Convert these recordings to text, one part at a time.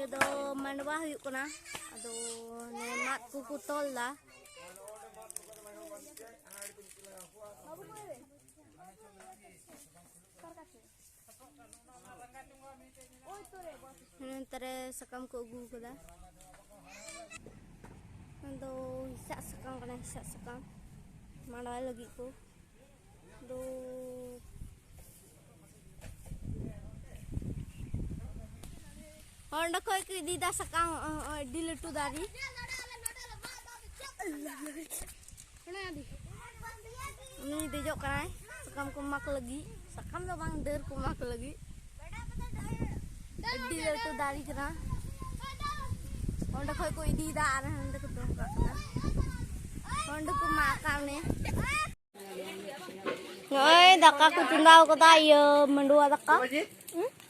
ᱱᱚᱸᱰᱮ ᱫᱚ ᱢᱟᱸᱰᱣᱟ ᱦᱩᱭᱩᱜ ᱠᱟᱱᱟ ᱟᱫᱚ ᱱᱮ ᱢᱟᱫ ᱠᱚᱠᱚ ᱛᱚᱞᱫᱟ ᱱᱚᱱᱛᱮ ᱥᱟᱠᱟᱢ ᱠᱚ ᱟᱹᱜᱩ ᱠᱟᱫᱟ ᱟᱫᱚ ᱦᱤᱥᱟᱹᱜ ᱥᱟᱠᱟᱢ ᱠᱟᱱᱟ ᱦᱤᱥᱟᱹᱜ ᱥᱟᱠᱟᱢ ᱢᱟᱸᱰᱣᱟᱭ ᱞᱟᱹᱜᱤᱫ ᱠᱚ ᱫᱚ ᱚᱸᱰᱮ ᱠᱷᱚᱡ ᱠᱚ ᱤᱫᱤᱭᱫᱟ ᱥᱟᱠᱟᱢ ᱟᱹᱰᱤ ᱞᱟᱹᱴᱩ ᱫᱟᱨᱮ ᱩᱱᱤ ᱫᱮᱡᱚᱜ ᱠᱟᱱᱟᱭ ᱥᱟᱠᱟᱢ ᱠᱚ ᱢᱟᱜ ᱞᱟᱹᱜᱤᱫ ᱥᱟᱠᱟᱢ ᱫᱚ ᱵᱟᱝ ᱰᱟᱹᱨ ᱠᱚ ᱢᱟᱜ ᱞᱟᱹᱜᱤᱫ ᱟᱹᱰᱤ ᱞᱟᱹᱴᱩ ᱫᱟᱨᱮ ᱠᱟᱱᱟ ᱚᱸᱰᱮ ᱠᱷᱚᱡ ᱠᱚ ᱤᱫᱤᱭᱫᱟ ᱟᱨ ᱦᱟᱸᱰᱮ ᱠᱚ ᱫᱚᱦᱚ ᱠᱟᱜ ᱠᱟᱱᱟ ᱚᱸᱰᱮ ᱠᱚ ᱢᱟᱜ ᱠᱟᱜ ᱚᱱᱮ ᱱᱚᱜᱼᱚᱭ ᱫᱟᱠᱟ ᱠᱚ ᱪᱚᱸᱫᱟᱣ ᱠᱟᱫᱟ ᱤᱭᱟᱹ ᱢᱟᱸᱰᱣᱟ ᱫᱟᱠᱟ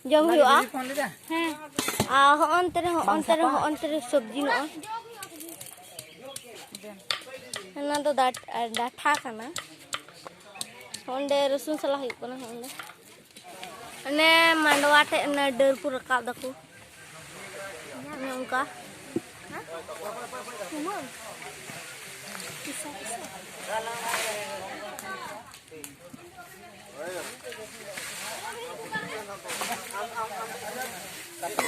ᱡᱚᱢ ᱦᱩᱭᱩᱜᱼᱟ ᱦᱮᱸ ᱟᱨ ᱦᱚᱸᱜᱼᱚᱱᱛᱮ ᱨᱮ ᱥᱚᱵᱽᱡᱤ ᱱᱚᱜᱼᱚᱭ ᱚᱱᱟ ᱫᱚ ᱰᱟᱴᱷᱟ ᱠᱟᱱᱟ ᱚᱸᱰᱮ ᱨᱚᱥᱩᱱ ᱥᱟᱞᱟ ᱦᱩᱭᱩᱜ ᱠᱟᱱᱟ ᱚᱸᱰᱮ ᱚᱱᱮ ᱢᱟᱸᱰᱣᱟ ᱴᱷᱮᱡ ᱚᱱᱮ ᱰᱟᱹᱨ ᱠᱚ ᱨᱟᱠᱟᱵ ᱫᱟᱠᱚ ᱚᱱᱮ ᱚᱱᱠᱟ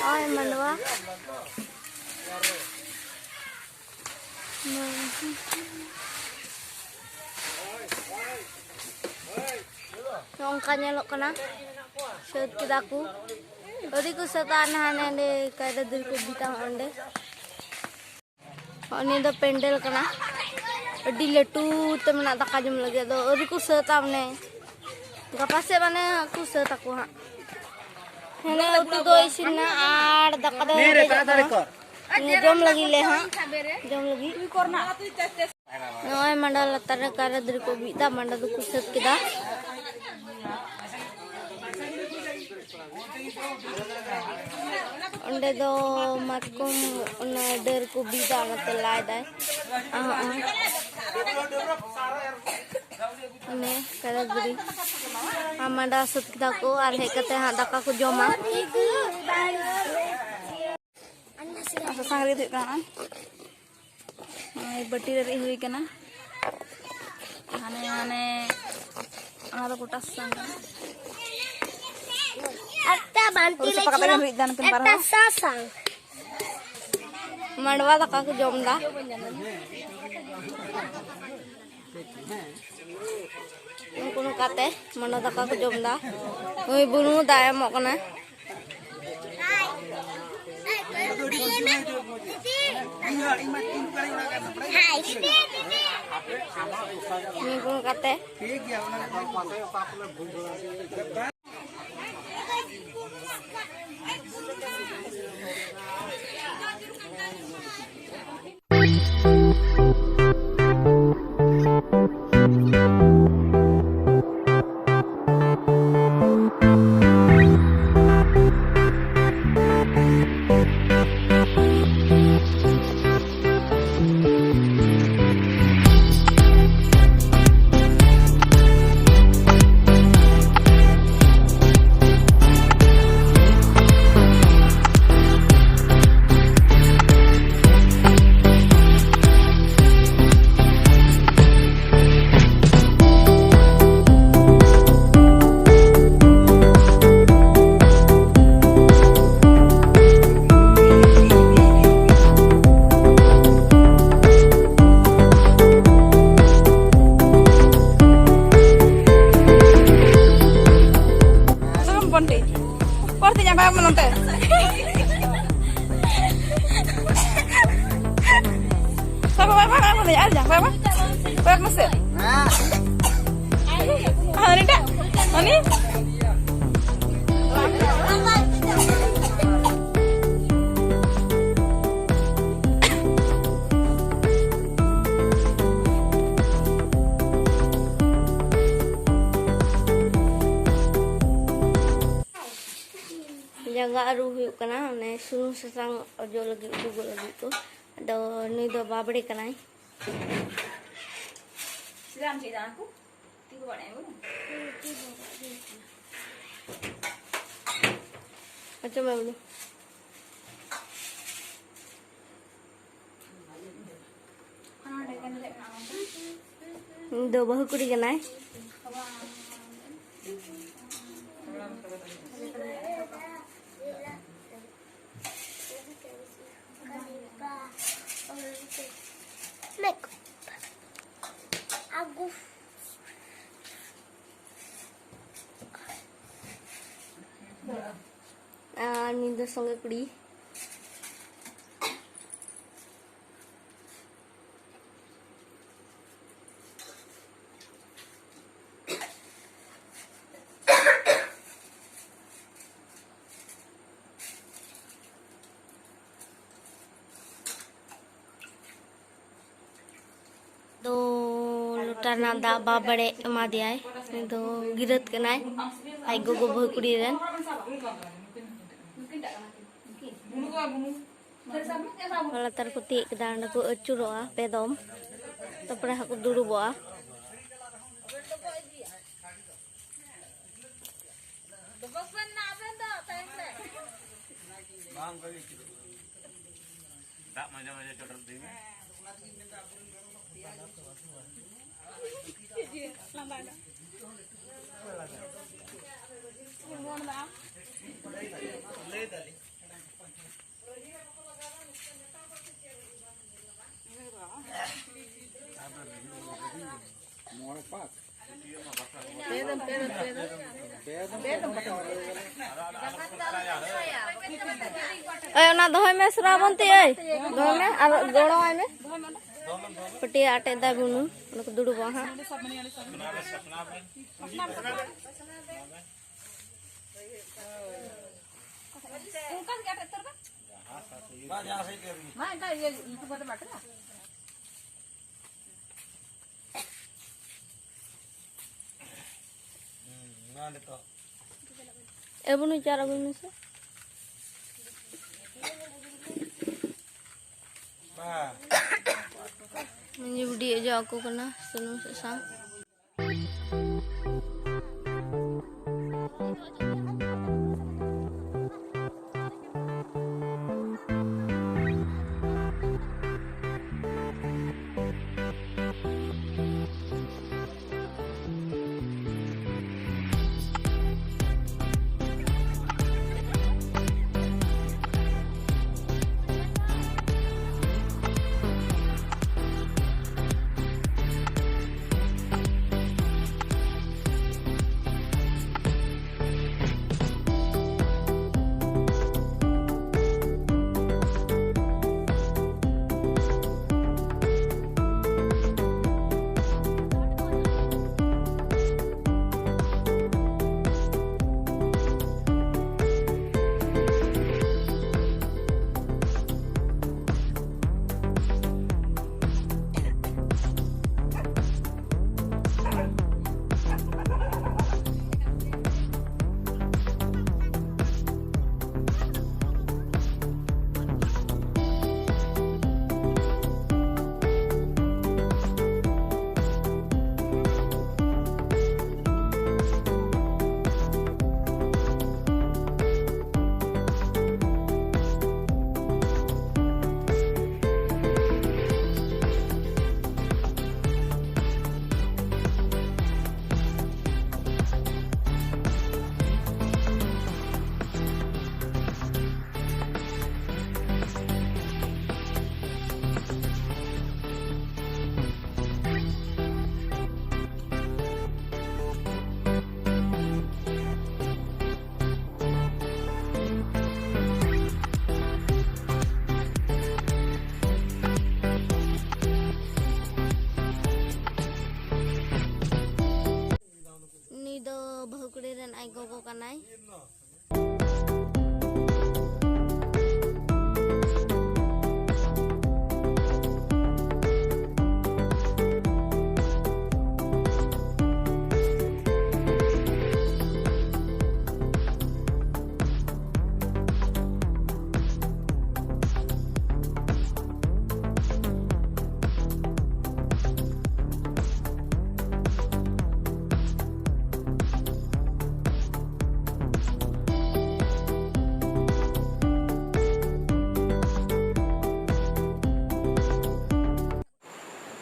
Ay, manwa. Nongka nyelok kena. Set kedaku. Tadi ku setan hane kada diri ku bitang onde. Ini do pendel kena. Adi letu temna taka jum lagi do. Adi ku setam ne. Gapa se bane aku set aku ha. Hene utu do isin na ar daka do. Ini jom lagi le ha. Jom lagi. Noy mandal latar kada diri ku bita mandal ku set keda. Onde do matkum ona der ku bida na telai dai ne kada diri amanda sut kita ko ar he kate ha daka ku joma asa sangri dik kan ai bati ri hui kana hane ana do kutas sang Atta banti lagi atta sasang mandwa daka ku jom da kuno kate mandwa daka ku jom da oi bunu da emok kana ini kuno kate jaga aru huyuk kana ne sunung sasang ojo lagi ugu lagi tu ado ni do babade kanai siram sida aku tigo banai mo macam mana दो बहु कुड़ी कनाय ini do songe kuड़ी तो लुटाना दा बाबड़े एमा दिया है तो गिरत कनाय आई गोगो बहु कुड़ी rain latar ko ti kedang ko acuroa pedom tapre aku dulu boa ना दोहय में श्रावंती ए दोहय में और गोड़ो आय में पटी आटे दा बुनु उनको दुडुबो हां उनका क्या टेक्टर का हां यहां से हां इनका ये यूट्यूब पे बैठा एबुनु चार अगुनु से ini video aja aku kena senang sesang ay gogo kanay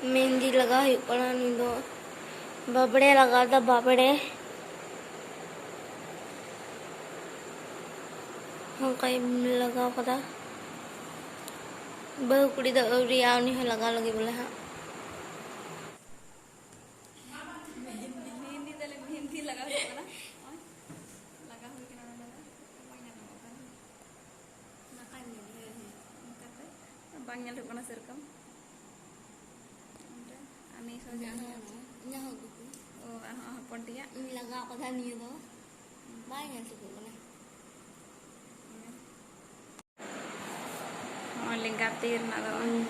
mehndi लगा है पड़ा नहीं दो बाबड़े लगा था बाबड़े हम कहीं लगा पता बहु कुड़ी दा अवरी आवनी है लगा लगी बोले हाँ मेहंदी तले मेहंदी लगा हुआ है ना लगा हुआ है ना नाका मेहंदी है उनका bang nyal kena serkam udah aneh saja nyaho gitu oh apa dia ini laga apa tadi itu banyak sih boleh oh lingkatir naga ini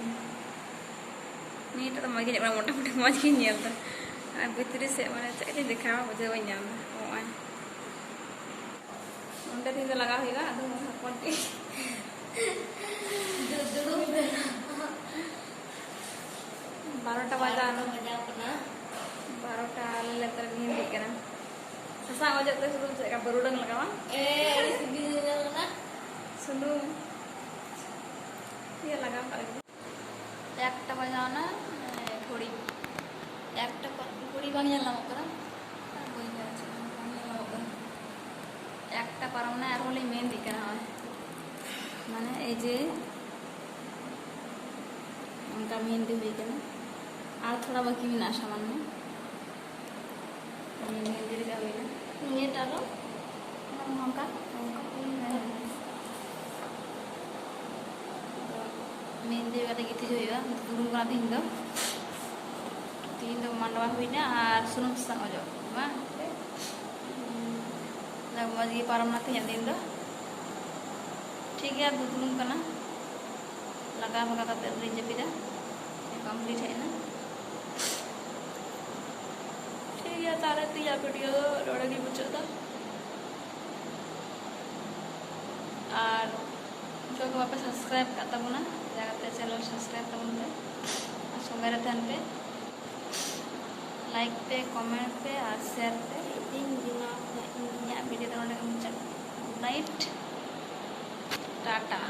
tuh magi nih orang muda-muda magi nyel tuh betiri sih mana cek ini dekam aja wanyam oh an udah tinggal laga higa aduh apa dia बारोटा बजा अपना 12टा लेतर मेहंदी कना ससा हो जाते सुलum चेका बरुडंग लगावा ना सुलum ये लगा पाले एकटा बजाओ ना घोड़ी एकटा घोड़ी bang nyala kara boi jache bang nyala kara एकटा पारम ना आरो ले मेहंदी कना माने ए जे उनका मेहंदी हुई कना और थोड़ा बाकी भी ना सामान्य मेहंदी लगा हुई ना ini taruh हमका मेहंदी वाला गीत जो है दुरुं करा तीन दो मंडवा हुई ना और सुनुम संग हो जाओ मा लग मजी पारम ना तीन दिन दो ठीक है दुरुं करना लगा भगा करते रिंज पिदा कंप्लीट है ना ठीक है तारे तो या वीडियो रोड़ा की बच्चों था और जो को वापस सब्सक्राइब करता हूँ ना जाकर चैनल सब्सक्राइब करता हूँ और सुंदर रहते पे लाइक पे कमेंट पे और शेयर पे वीडियो तो नाइट टाटा।